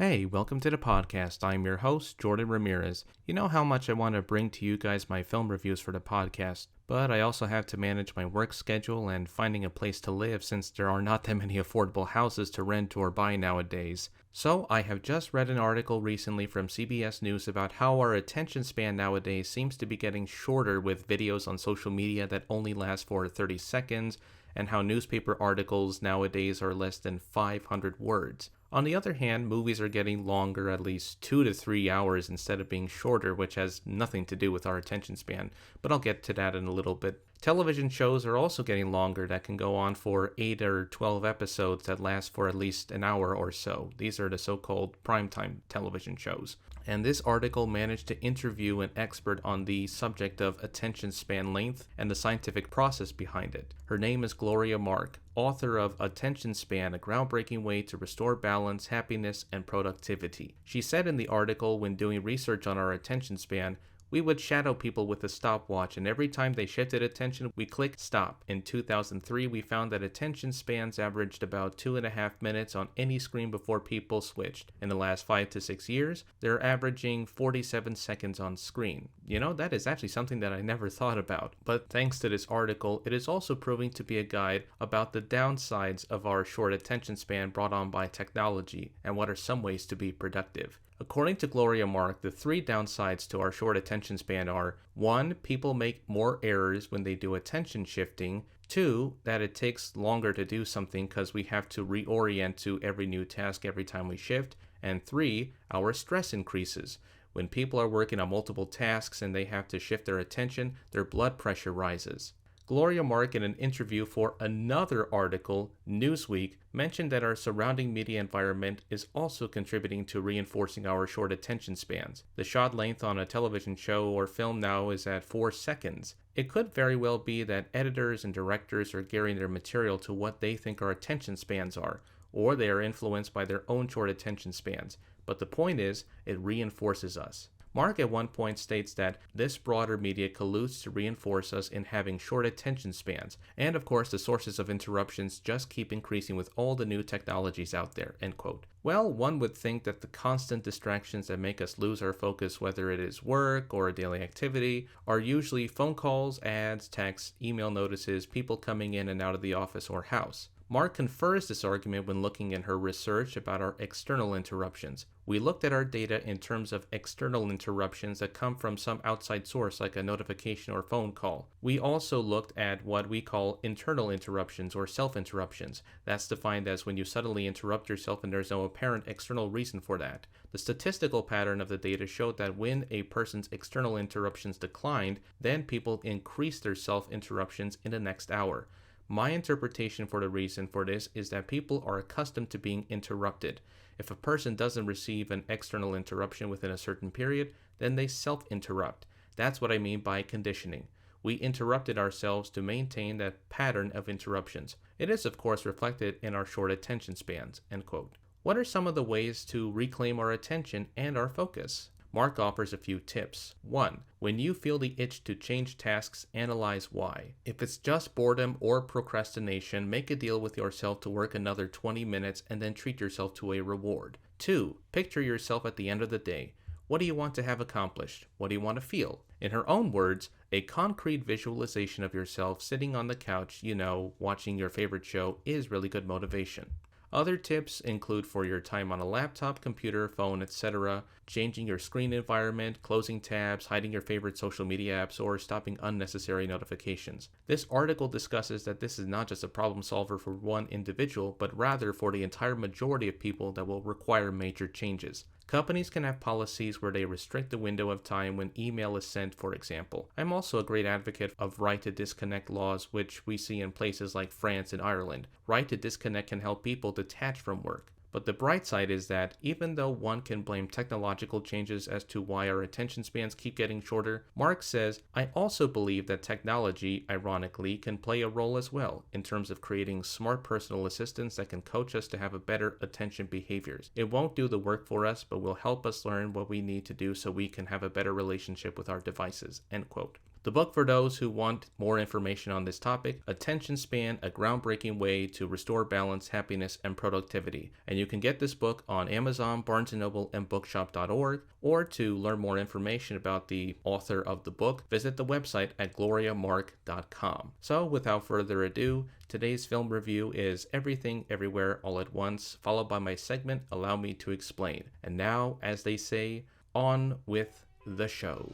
Hey, welcome to the podcast. I'm your host, Jordan Ramirez. You know how much I want to bring to you guys my film reviews for the podcast, but I also have to manage my work schedule and finding a place to live since there are not that many affordable houses to rent or buy nowadays. So, I have just read an article recently from CBS News about how our attention span nowadays seems to be getting shorter with videos on social media that only last for 30 seconds, and how newspaper articles nowadays are less than 500 words. On the other hand, movies are getting longer, at least 2 to 3 hours instead of being shorter, which has nothing to do with our attention span, but I'll get to that in a little bit. Television shows are also getting longer that can go on for 8 or 12 episodes that last for at least an hour or so. These are the so-called primetime television shows. And this article managed to interview an expert on the subject of attention span length and the scientific process behind it. Her name is Gloria Mark, author of Attention Span, a groundbreaking way to restore balance, happiness, and productivity. She said in the article, when doing research on our attention span, we would shadow people with a stopwatch, and every time they shifted attention, we click stop. In 2003, we found that attention spans averaged about 2.5 minutes on any screen before people switched. In the last 5 to 6 years, they're averaging 47 seconds on screen. You know, that is actually something that I never thought about. But thanks to this article, it is also proving to be a guide about the downsides of our short attention span brought on by technology, and what are some ways to be productive. According to Gloria Mark, the 3 downsides to our short attention span are: 1. People make more errors when they do attention shifting. 2. That it takes longer to do something because we have to reorient to every new task every time we shift. And 3. Our stress increases. When people are working on multiple tasks and they have to shift their attention, their blood pressure rises. Gloria Mark, in an interview for another article, Newsweek, mentioned that our surrounding media environment is also contributing to reinforcing our short attention spans. The shot length on a television show or film now is at 4 seconds. It could very well be that editors and directors are gearing their material to what they think our attention spans are, or they are influenced by their own short attention spans. But the point is, it reinforces us. Mark at one point states that this broader media colludes to reinforce us in having short attention spans, and of course the sources of interruptions just keep increasing with all the new technologies out there, end quote. Well, one would think that the constant distractions that make us lose our focus, whether it is work or a daily activity, are usually phone calls, ads, texts, email notices, people coming in and out of the office or house. Mark confirms this argument when looking in her research about our external interruptions. We looked at our data in terms of external interruptions that come from some outside source like a notification or phone call. We also looked at what we call internal interruptions or self-interruptions. That's defined as when you suddenly interrupt yourself and there's no apparent external reason for that. The statistical pattern of the data showed that when a person's external interruptions declined, then people increased their self-interruptions in the next hour. My interpretation for the reason for this is that people are accustomed to being interrupted. If a person doesn't receive an external interruption within a certain period, then they self-interrupt. That's what I mean by conditioning. We interrupted ourselves to maintain that pattern of interruptions. It is, of course, reflected in our short attention spans, end quote. What are some of the ways to reclaim our attention and our focus? Mark offers a few tips. 1. When you feel the itch to change tasks, analyze why. If it's just boredom or procrastination, make a deal with yourself to work another 20 minutes and then treat yourself to a reward. 2. Picture yourself at the end of the day. What do you want to have accomplished? What do you want to feel? In her own words, a concrete visualization of yourself sitting on the couch, watching your favorite show is really good motivation. Other tips include for your time on a laptop, computer, phone, etc., changing your screen environment, closing tabs, hiding your favorite social media apps, or stopping unnecessary notifications. This article discusses that this is not just a problem solver for one individual, but rather for the entire majority of people that will require major changes. Companies can have policies where they restrict the window of time when email is sent, for example. I'm also a great advocate of right to disconnect laws, which we see in places like France and Ireland. Right to disconnect can help people detach from work. But the bright side is that even though one can blame technological changes as to why our attention spans keep getting shorter, Mark says, I also believe that technology, ironically, can play a role as well in terms of creating smart personal assistants that can coach us to have a better attention behaviors. It won't do the work for us, but will help us learn what we need to do so we can have a better relationship with our devices, end quote. The book for those who want more information on this topic, Attention Span, a groundbreaking way to restore balance, happiness, and productivity. And you can get this book on Amazon, Barnes & Noble, and bookshop.org, or to learn more information about the author of the book, visit the website at gloriamark.com. So without further ado, today's film review is Everything Everywhere All at Once, followed by my segment, Allow Me to Explain. And now, as they say, on with the show.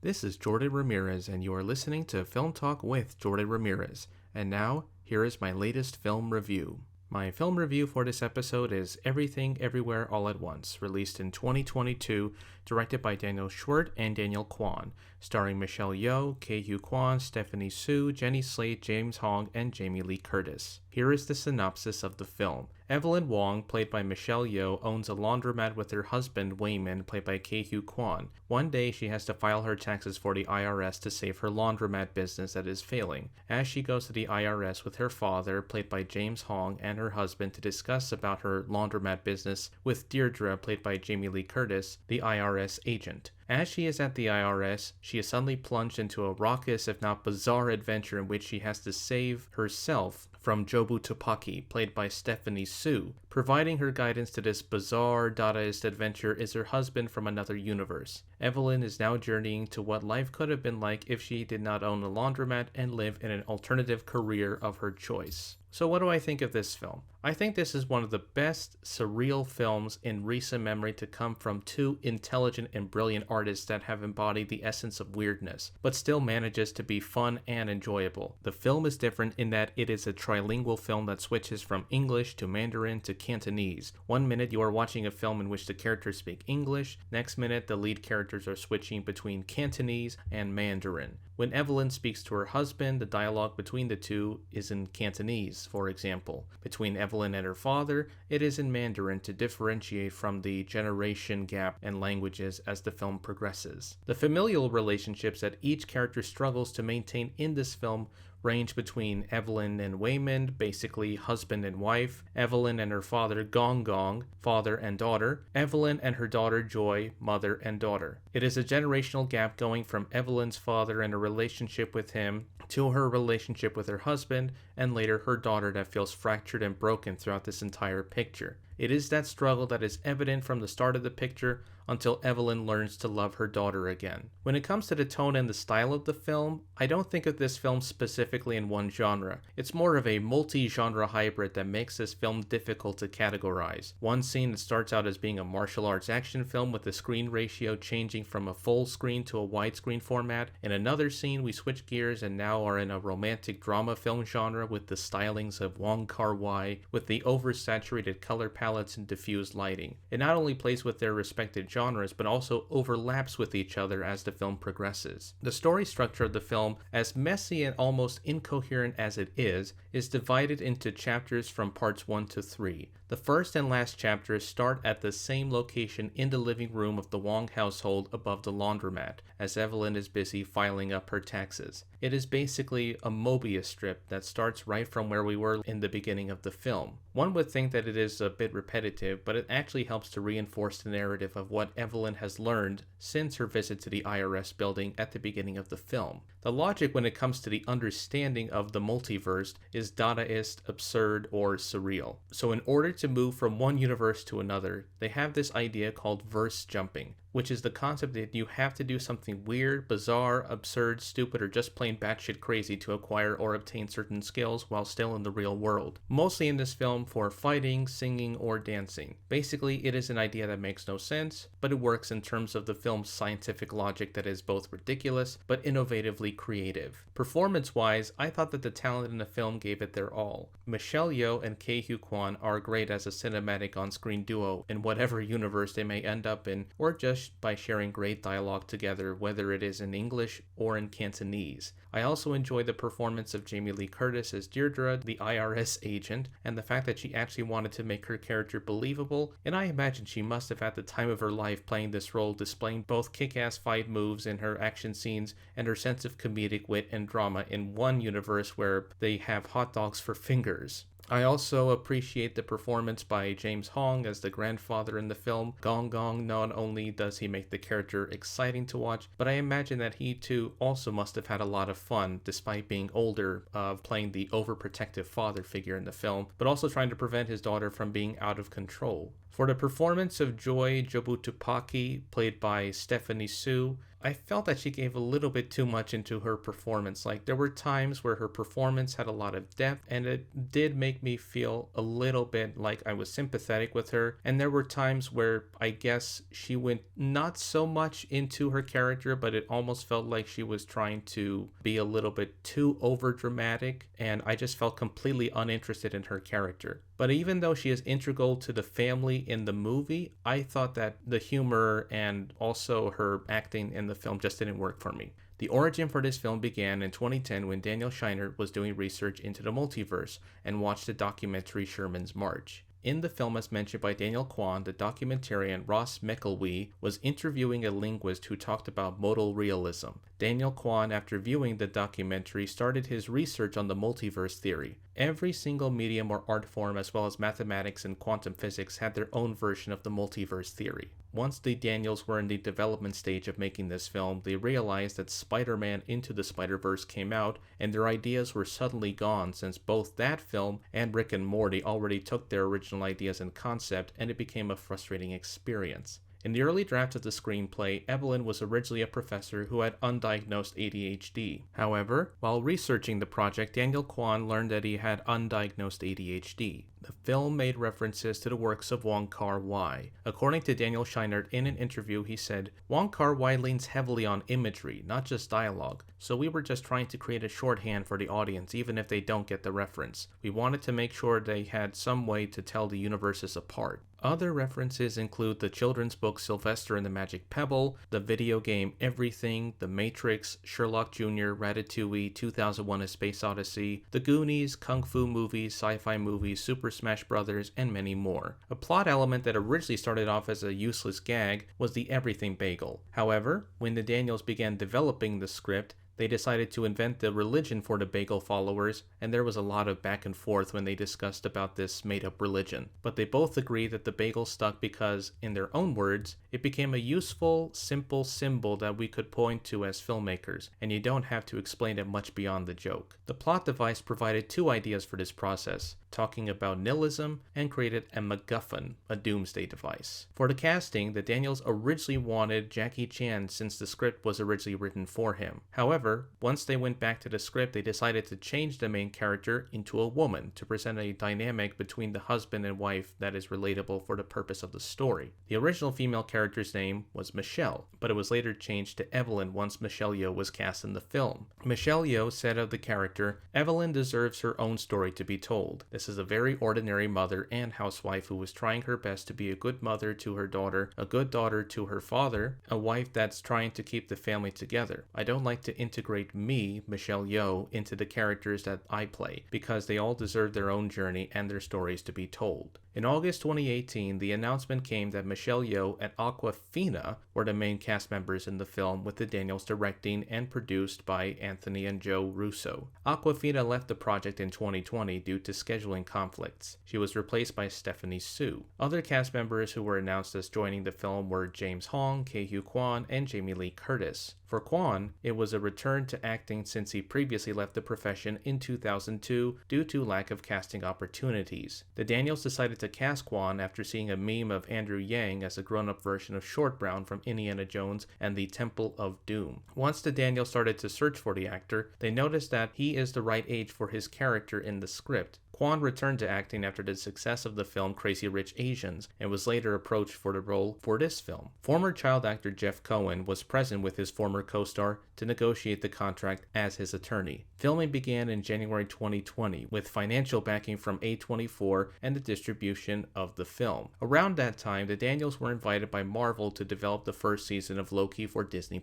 This is Jordan Ramirez, and you are listening to Film Talk with Jordan Ramirez. And now, here is my latest film review. My film review for this episode is Everything Everywhere All at Once, released in 2022, directed by Daniel Schwartz and Daniel Kwan, starring Michelle Yeoh, Kei-Hu Kwan, Stephanie Hsu, Jenny Slate, James Hong, and Jamie Lee Curtis. Here is the synopsis of the film. Evelyn Wong, played by Michelle Yeoh, owns a laundromat with her husband, Wayman, played by Kei-Hu Kwan. One day, she has to file her taxes for the IRS to save her laundromat business that is failing. As she goes to the IRS with her father, played by James Hong, and her husband to discuss about her laundromat business with Deirdre, played by Jamie Lee Curtis, the IRS agent. As she is at the IRS, she is suddenly plunged into a raucous, if not bizarre, adventure in which she has to save herself from Jobu Tupaki, played by Stephanie Hsu. Providing her guidance to this bizarre Dadaist adventure is her husband from another universe. Evelyn is now journeying to what life could have been like if she did not own a laundromat and live in an alternative career of her choice. So what do I think of this film? I think this is one of the best surreal films in recent memory to come from two intelligent and brilliant artists that have embodied the essence of weirdness, but still manages to be fun and enjoyable. The film is different in that it is a trilingual film that switches from English to Mandarin to Cantonese. One minute you are watching a film in which the characters speak English, next minute the lead characters are switching between Cantonese and Mandarin. When Evelyn speaks to her husband, the dialogue between the two is in Cantonese, for example. Between Evelyn and her father, it is in Mandarin to differentiate from the generation gap and languages as the film progresses. The familial relationships that each character struggles to maintain in this film range between Evelyn and Wayman, basically husband and wife, Evelyn and her father Gong Gong, father and daughter, Evelyn and her daughter Joy, mother and daughter. It is a generational gap going from Evelyn's father and a relationship with him to her relationship with her husband, and later her daughter that feels fractured and broken throughout this entire picture. It is that struggle that is evident from the start of the picture until Evelyn learns to love her daughter again. When it comes to the tone and the style of the film, I don't think of this film specifically in one genre. It's more of a multi-genre hybrid that makes this film difficult to categorize. One scene that starts out as being a martial arts action film with the screen ratio changing from a full screen to a widescreen format. In another scene, we switch gears and now are in a romantic drama film genre with the stylings of Wong Kar-wai, with the oversaturated color palettes and diffused lighting. It not only plays with their respective genres, but also overlaps with each other as the film progresses. The story structure of the film, as messy and almost incoherent as it is divided into chapters from parts 1 to 3. The first and last chapters start at the same location in the living room of the Wong household above the laundromat, as Evelyn is busy filing up her taxes. It is basically a Mobius strip that starts right from where we were in the beginning of the film. One would think that it is a bit repetitive, but it actually helps to reinforce the narrative of what Evelyn has learned since her visit to the IRS building at the beginning of the film. The logic when it comes to the understanding of the multiverse is Dadaist, absurd, or surreal. So in order to move from one universe to another, they have this idea called verse jumping. which is the concept that you have to do something weird, bizarre, absurd, stupid, or just plain batshit crazy to acquire or obtain certain skills while still in the real world. Mostly in this film for fighting, singing, or dancing. Basically, it is an idea that makes no sense, but it works in terms of the film's scientific logic that is both ridiculous but innovatively creative. Performance-wise, I thought that the talent in the film gave it their all. Michelle Yeoh and Ke-Huy Quan are great as a cinematic on-screen duo in whatever universe they may end up in, or just by sharing great dialogue together, whether it is in English or in Cantonese. I also enjoy the performance of Jamie Lee Curtis as Deirdre, the IRS agent, and the fact that she actually wanted to make her character believable, and I imagine she must have had the time of her life playing this role, displaying both kick-ass fight moves in her action scenes and her sense of comedic wit and drama in one universe where they have hot dogs for fingers. I also appreciate the performance by James Hong as the grandfather in the film. Gong Gong, not only does he make the character exciting to watch, but I imagine that he too also must have had a lot of fun, despite being older, of playing the overprotective father figure in the film, but also trying to prevent his daughter from being out of control. For the performance of Joy Jobutupaki, played by Stephanie Su, I felt that she gave a little bit too much into her performance. Like, there were times where her performance had a lot of depth, and it did make me feel a little bit like I was sympathetic with her. And there were times where I guess she went not so much into her character, but it almost felt like she was trying to be a little bit too overdramatic, and I just felt completely uninterested in her character. But even though she is integral to the family in the movie, I thought that the humor and also her acting in the film just didn't work for me. The origin for this film began in 2010 when Daniel Scheinert was doing research into the multiverse and watched the documentary Sherman's March. In the film, as mentioned by Daniel Kwan, the documentarian Ross McElwee was interviewing a linguist who talked about modal realism. Daniel Kwan, after viewing the documentary, started his research on the multiverse theory. Every single medium or art form, as well as mathematics and quantum physics, had their own version of the multiverse theory. Once the Daniels were in the development stage of making this film, they realized that Spider-Man Into the Spider-Verse came out, and their ideas were suddenly gone since both that film and Rick and Morty already took their original ideas and concept, and it became a frustrating experience. In the early draft of the screenplay, Evelyn was originally a professor who had undiagnosed ADHD. However, while researching the project, Daniel Kwan learned that he had undiagnosed ADHD. The film made references to the works of Wong Kar-wai. According to Daniel Scheinert in an interview, he said, "Wong Kar-wai leans heavily on imagery, not just dialogue, so we were just trying to create a shorthand for the audience even if they don't get the reference. We wanted to make sure they had some way to tell the universes apart." Other references include the children's book Sylvester and the Magic Pebble, the video game Everything, The Matrix, Sherlock Jr., Ratatouille, 2001: A Space Odyssey, The Goonies, Kung Fu movies, sci-fi movies, Super Smash Bros., and many more. A plot element that originally started off as a useless gag was the Everything Bagel. However, when the Daniels began developing the script, they decided to invent the religion for the bagel followers, and there was a lot of back and forth when they discussed about this made-up religion. But they both agreed that the bagel stuck because, in their own words, it became a useful, simple symbol that we could point to as filmmakers, and you don't have to explain it much beyond the joke. The plot device provided two ideas for this process, talking about nihilism, and created a MacGuffin, a doomsday device. For the casting, the Daniels originally wanted Jackie Chan since the script was originally written for him. However, once they went back to the script, they decided to change the main character into a woman to present a dynamic between the husband and wife that is relatable for the purpose of the story. The original female character's name was Michelle, but it was later changed to Evelyn once Michelle Yeoh was cast in the film. Michelle Yeoh said of the character, "Evelyn deserves her own story to be told. This is a very ordinary mother and housewife who was trying her best to be a good mother to her daughter, a good daughter to her father, a wife that's trying to keep the family together. I don't like to integrate me, Michelle Yeoh, into the characters that I play, because they all deserve their own journey and their stories to be told." In August 2018, the announcement came that Michelle Yeoh and Awkwafina were the main cast members in the film, with the Daniels directing and produced by Anthony and Joe Russo. Awkwafina left the project in 2020 due to scheduling conflicts. She was replaced by Stephanie Su. Other cast members who were announced as joining the film were James Hong, Ke-Huy Quan, and Jamie Lee Curtis. For Quan, it was a return returned to acting since he previously left the profession in 2002 due to lack of casting opportunities. The Daniels decided to cast Quan after seeing a meme of Andrew Yang as a grown-up version of Short Brown from Indiana Jones and the Temple of Doom. Once the Daniels started to search for the actor, they noticed that he is the right age for his character in the script. Quan returned to acting after the success of the film Crazy Rich Asians and was later approached for the role for this film. Former child actor Jeff Cohen was present with his former co-star to negotiate the contract as his attorney. Filming began in January 2020 with financial backing from A24 and the distribution of the film. Around that time, the Daniels were invited by Marvel to develop the first season of Loki for Disney+.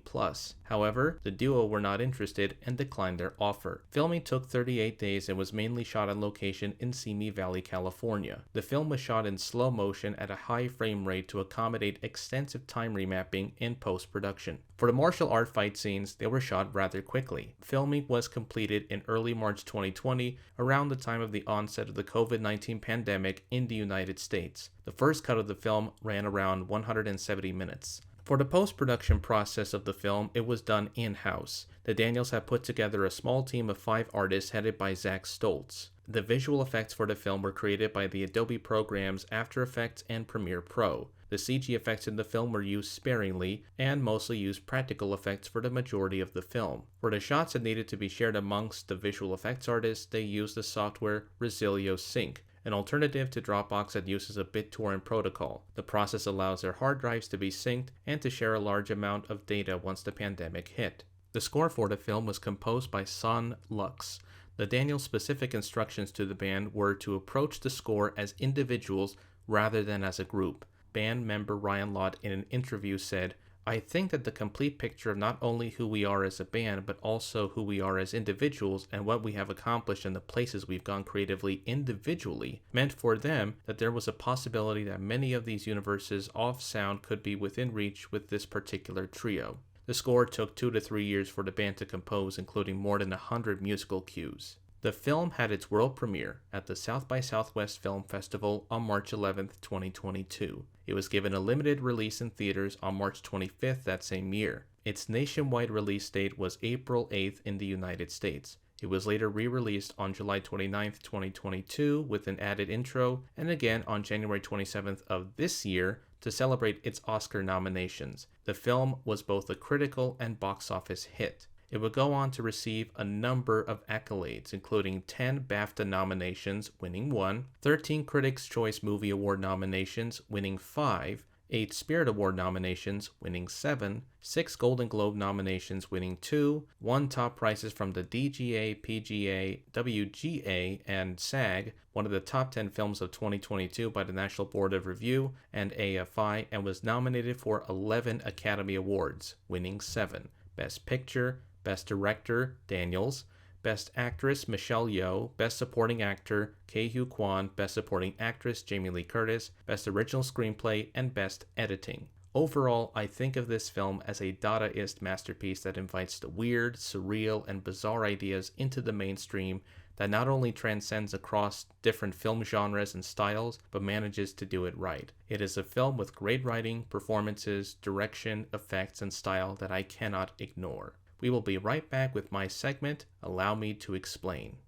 However, the duo were not interested and declined their offer. Filming took 38 days and was mainly shot on location in Simi Valley, California. The film was shot in slow motion at a high frame rate to accommodate extensive time remapping in post-production. For the martial art fight scenes, they were shot rather quickly. Filming was completed in early March 2020, around the time of the onset of the COVID-19 pandemic in the United States. The first cut of the film ran around 170 minutes. For the post-production process of the film, it was done in-house. The Daniels had put together a small team of 5 artists headed by Zach Stoltz. The visual effects for the film were created by the Adobe programs After Effects and Premiere Pro. The CG effects in the film were used sparingly and mostly used practical effects for the majority of the film. For the shots that needed to be shared amongst the visual effects artists, they used the software Resilio Sync, an alternative to Dropbox that uses a BitTorrent protocol. The process allows their hard drives to be synced and to share a large amount of data once the pandemic hit. The score for the film was composed by Son Lux. The Daniels' specific instructions to the band were to approach the score as individuals rather than as a group. Band member Ryan Lott in an interview said, "I think that the complete picture of not only who we are as a band, but also who we are as individuals and what we have accomplished and the places we've gone creatively individually meant for them that there was a possibility that many of these universes off sound could be within reach with this particular trio." The score took 2 to 3 years for the band to compose, including more than 100 musical cues. The film had its world premiere at the South by Southwest Film Festival on March 11, 2022. It was given a limited release in theaters on March 25th that same year. Its nationwide release date was April 8th in the United States. It was later re-released on July 29, 2022 with an added intro, and again on January 27th of this year to celebrate its Oscar nominations. The film was both a critical and box office hit. It would go on to receive a number of accolades, including 10 BAFTA nominations, winning 1, 13 Critics' Choice Movie Award nominations, winning 5, 8 Spirit Award nominations, winning 7, 6 Golden Globe nominations, winning 2, 1 top prizes from the DGA, PGA, WGA, and SAG, one of the top 10 films of 2022 by the National Board of Review and AFI, and was nominated for 11 Academy Awards, winning 7. Best Picture, Best Director, Daniels, Best Actress, Michelle Yeoh, Best Supporting Actor, Ke-Huy Quan, Best Supporting Actress, Jamie Lee Curtis, Best Original Screenplay, and Best Editing. Overall, I think of this film as a Dadaist masterpiece that invites the weird, surreal, and bizarre ideas into the mainstream that not only transcends across different film genres and styles, but manages to do it right. It is a film with great writing, performances, direction, effects, and style that I cannot ignore. We will be right back with my segment, Allow Me to Explain.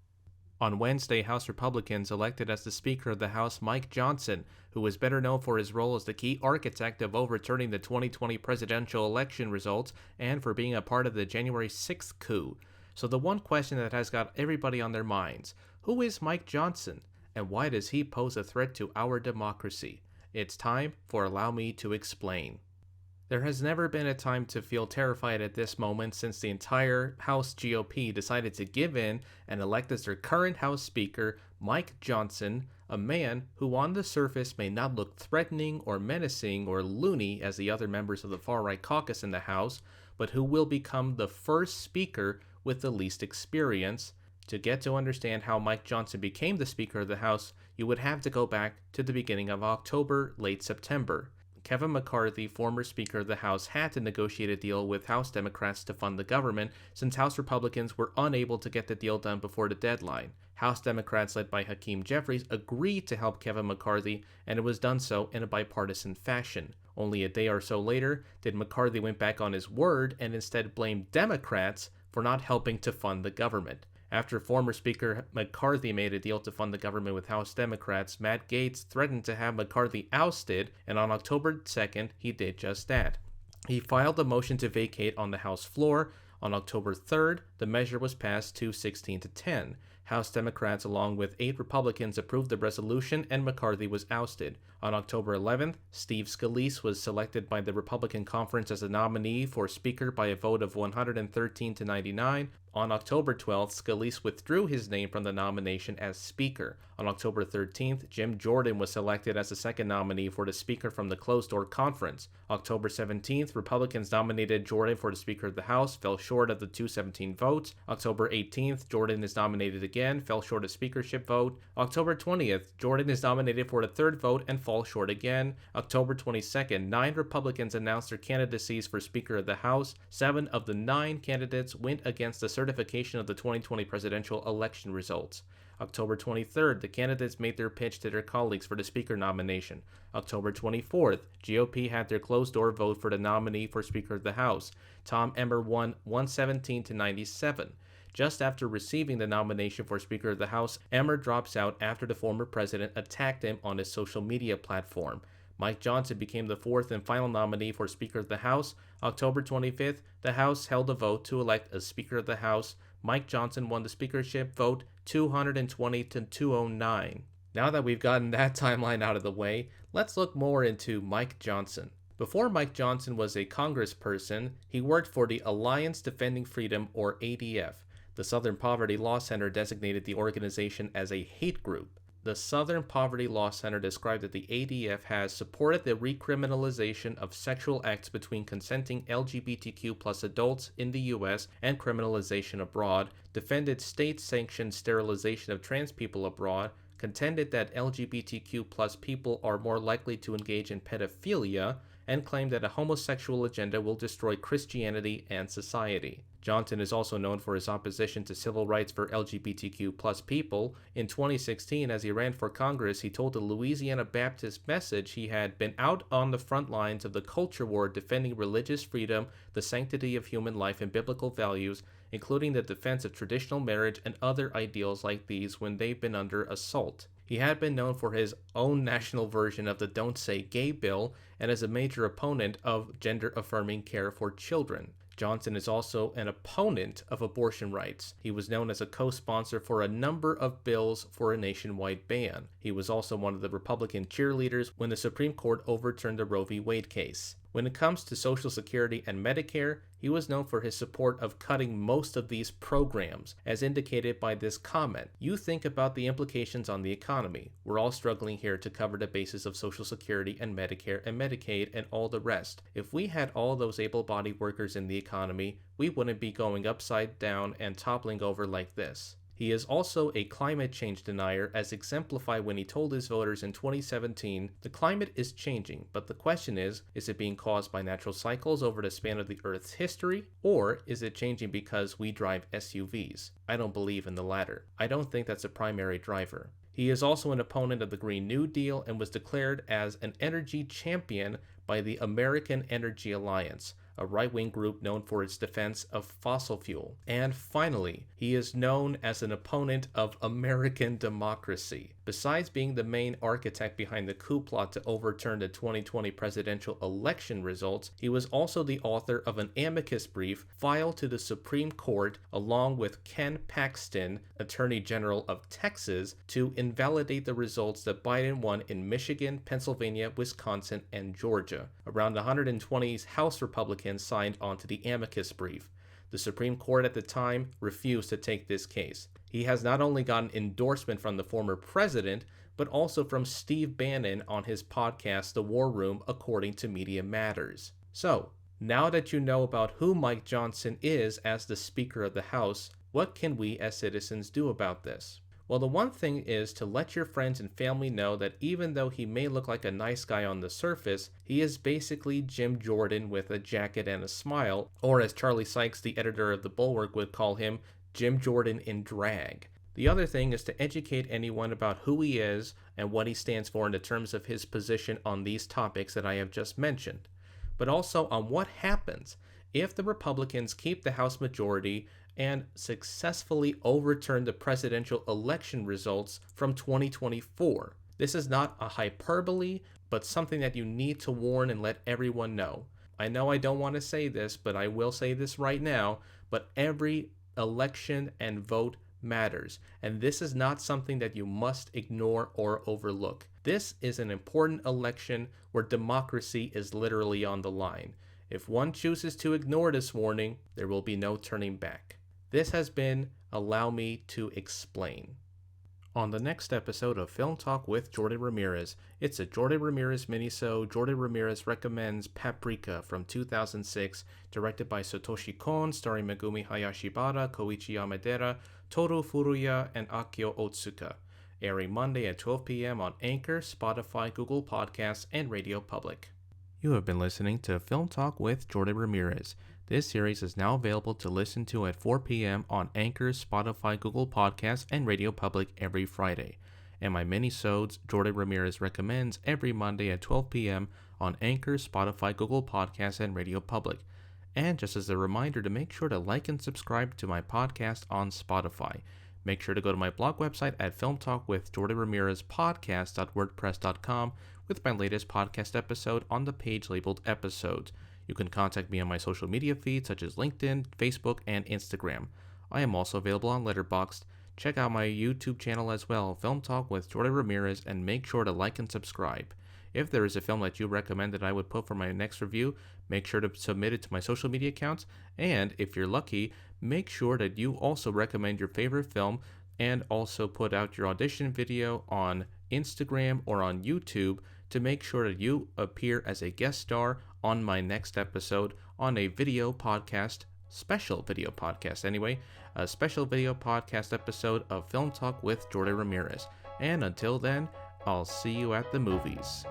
On Wednesday, House Republicans elected as the Speaker of the House Mike Johnson, who is better known for his role as the key architect of overturning the 2020 presidential election results and for being a part of the January 6th coup. So the one question that has got everybody on their minds, who is Mike Johnson, and why does he pose a threat to our democracy? It's time for Allow Me to Explain. There has never been a time to feel terrified at this moment since the entire House GOP decided to give in and elect as their current House Speaker, Mike Johnson, a man who on the surface may not look threatening or menacing or loony as the other members of the far-right caucus in the House, but who will become the first Speaker with the least experience. To get to understand how Mike Johnson became the Speaker of the House, you would have to go back to the beginning of October, late September. Kevin McCarthy, former Speaker of the House, had to negotiate a deal with House Democrats to fund the government since House Republicans were unable to get the deal done before the deadline. House Democrats led by Hakeem Jeffries agreed to help Kevin McCarthy, and it was done so in a bipartisan fashion. Only a day or so later did McCarthy went back on his word and instead blamed Democrats for not helping to fund the government. After former Speaker McCarthy made a deal to fund the government with House Democrats, Matt Gaetz threatened to have McCarthy ousted, and on October 2nd, he did just that. He filed a motion to vacate on the House floor. On October 3rd, the measure was passed 216-10. House Democrats, along with 8 Republicans, approved the resolution, and McCarthy was ousted. On October 11th, Steve Scalise was selected by the Republican conference as a nominee for Speaker by a vote of 113-99. On October 12th, Scalise withdrew his name from the nomination as Speaker. On October 13th, Jim Jordan was selected as the second nominee for the Speaker from the closed-door conference. October 17th, Republicans nominated Jordan for the Speaker of the House, fell short of the 217 votes. October 18th, Jordan is nominated again, fell short of speakership vote. October 20th, Jordan is nominated for the third vote and falls short again. October 22nd, 9 Republicans announced their candidacies for Speaker of the House. 7 of the 9 candidates went against the certification of the 2020 presidential election results. October 23rd, the candidates made their pitch to their colleagues for the Speaker nomination. October 24th, GOP had their closed-door vote for the nominee for Speaker of the House. Tom Emmer won 117-97. Just after receiving the nomination for Speaker of the House, Emmer drops out after the former president attacked him on his social media platform. Mike Johnson became the 4th and final nominee for Speaker of the House. October 25th, the House held a vote to elect a Speaker of the House. Mike Johnson won the speakership vote 220-209. Now that we've gotten that timeline out of the way, let's look more into Mike Johnson. Before Mike Johnson was a congressperson, he worked for the Alliance Defending Freedom, or ADF. The Southern Poverty Law Center designated the organization as a hate group. The Southern Poverty Law Center described that the ADF has supported the recriminalization of sexual acts between consenting LGBTQ+ adults in the U.S. and criminalization abroad, defended state-sanctioned sterilization of trans people abroad, contended that LGBTQ+ people are more likely to engage in pedophilia, and claimed that a homosexual agenda will destroy Christianity and society. Johnson is also known for his opposition to civil rights for LGBTQ+ people. In 2016, as he ran for Congress, he told the Louisiana Baptist Message he had been out on the front lines of the culture war defending religious freedom, the sanctity of human life, and biblical values, including the defense of traditional marriage and other ideals like these when they've been under assault. He had been known for his own national version of the Don't Say Gay bill and as a major opponent of gender-affirming care for children. Johnson is also an opponent of abortion rights. He was known as a co-sponsor for a number of bills for a nationwide ban. He was also one of the Republican cheerleaders when the Supreme Court overturned the Roe v. Wade case. When it comes to Social Security and Medicare, he was known for his support of cutting most of these programs, as indicated by this comment. You think about the implications on the economy. We're all struggling here to cover the basis of Social Security and Medicare and Medicaid and all the rest. If we had all those able-bodied workers in the economy, we wouldn't be going upside down and toppling over like this. He is also a climate change denier, as exemplified when he told his voters in 2017, "The climate is changing, but the question is it being caused by natural cycles over the span of the Earth's history, or is it changing because we drive SUVs? I don't believe in the latter. I don't think that's a primary driver." He is also an opponent of the Green New Deal and was declared as an energy champion by the American Energy Alliance, a right-wing group known for its defense of fossil fuel. And finally, he is known as an opponent of American democracy. Besides being the main architect behind the coup plot to overturn the 2020 presidential election results, he was also the author of an amicus brief filed to the Supreme Court along with Ken Paxton, Attorney General of Texas, to invalidate the results that Biden won in Michigan, Pennsylvania, Wisconsin, and Georgia. Around 120 House Republicans signed onto the amicus brief. The Supreme Court at the time refused to take this case. He has not only gotten endorsement from the former president, but also from Steve Bannon on his podcast, The War Room, according to Media Matters. So, now that you know about who Mike Johnson is as the Speaker of the House, what can we as citizens do about this? Well, the one thing is to let your friends and family know that even though he may look like a nice guy on the surface, he is basically Jim Jordan with a jacket and a smile, or as Charlie Sykes, the editor of The Bulwark, would call him, Jim Jordan in drag. The other thing is to educate anyone about who he is and what he stands for in the terms of his position on these topics that I have just mentioned, but also on what happens if the Republicans keep the House majority and successfully overturned the presidential election results from 2024. This is not a hyperbole, but something that you need to warn and let everyone know. I know I don't want to say this, but I will say this right now, but every election and vote matters, and this is not something that you must ignore or overlook. This is an important election where democracy is literally on the line. If one chooses to ignore this warning, there will be no turning back. This has been Allow Me to Explain. On the next episode of Film Talk with Jordan Ramirez, it's a Jordan Ramirez minisode. Jordan Ramirez recommends Paprika from 2006, directed by Satoshi Kon, starring Megumi Hayashibara, Koichi Yamadera, Toru Furuya, and Akio Otsuka. Airing Monday at 12 p.m. on Anchor, Spotify, Google Podcasts, and Radio Public. You have been listening to Film Talk with Jordan Ramirez. This series is now available to listen to at 4 p.m. on Anchor, Spotify, Google Podcasts, and Radio Public every Friday. And my minisodes, Jordan Ramirez recommends every Monday at 12 p.m. on Anchor, Spotify, Google Podcasts, and Radio Public. And just as a reminder to make sure to like and subscribe to my podcast on Spotify. Make sure to go to my blog website at filmtalkwithjordanramirezpodcast.wordpress.com with my latest podcast episode on the page labeled Episodes. You can contact me on my social media feeds such as LinkedIn, Facebook, and Instagram. I am also available on Letterboxd. Check out my YouTube channel as well, Film Talk with Jordan Ramirez, and make sure to like and subscribe. If there is a film that you recommend that I would put for my next review, make sure to submit it to my social media accounts, and if you're lucky, make sure that you also recommend your favorite film and also put out your audition video on Instagram or on YouTube to make sure that you appear as a guest star on my next episode on a video podcast, special video podcast anyway, a special video podcast episode of Film Talk with Jordan Ramirez. And until then, I'll see you at the movies.